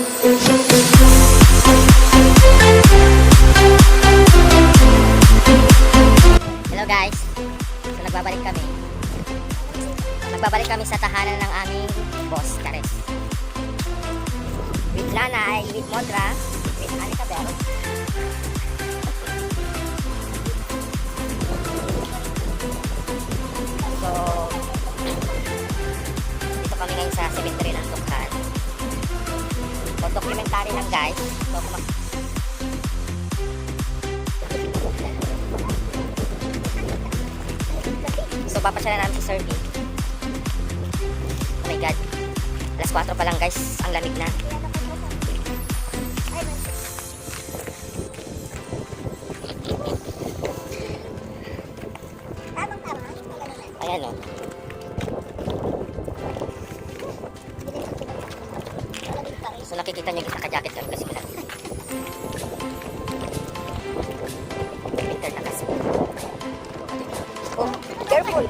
Hello guys. So nagbabalik kami sa tahanan ng aming boss, Kares. With Lanay, with Mondra, with Anika Bell. So dito kami ngayon sa cemetery ng Tukhan. So documentary lang guys. So papasyalan namin si Sir D. Oh my god. Alas 4 pa lang guys. Ang lamig na. Ayan o. So nakikita nyo naka-jacket kami kasi malamig. Winter na kasi. Oh, careful.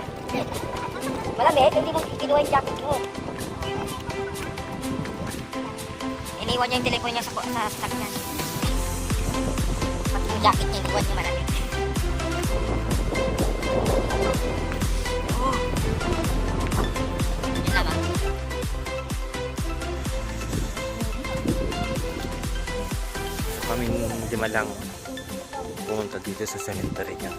Malamig, hindi mo kinuha yung jacket mo. Iniwan niya yung telephone niya sa sakyan. Pati yung jacket niya, iniwan niya malamig. Oh. Yun lang ah. Kaming lima lang pumunta dito sa cemetery niya.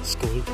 School.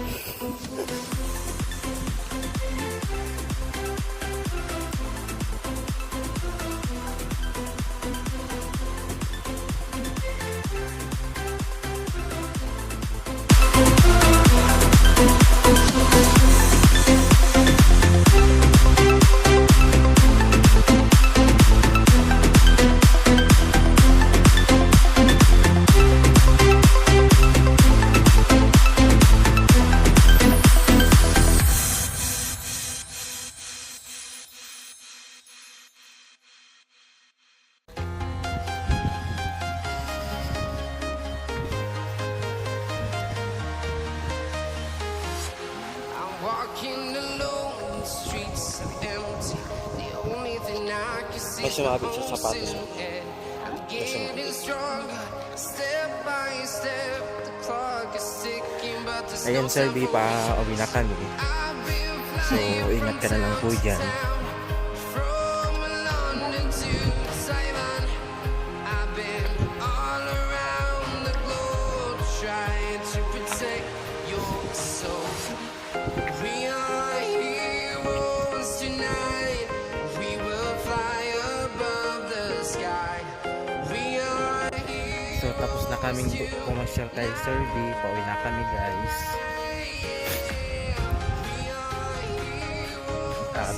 May sumabit sa sapatos mo. May sumabit. Ayan sir, di pa uwi na kami. So, ingat ka na lang po dyan. So tapos na kaming pumasyal kay Sir D. Pauwi na kami guys.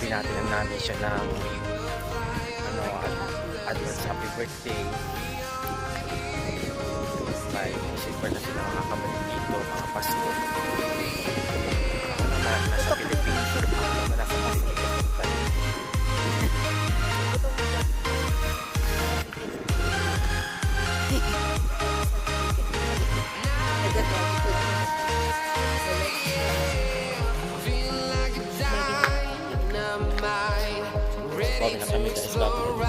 Binatinan namin siya ng advance happy birthday. Bye. Super na sila makakabalik dito mga Pasko. Nasa Pilipinas. Nasa Pilipinas. Bago na kami guys, bago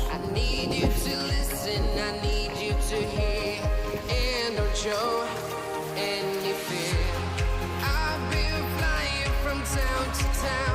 I need you to listen, I need you to hear, and don't show any fear. I've been flying from town to town.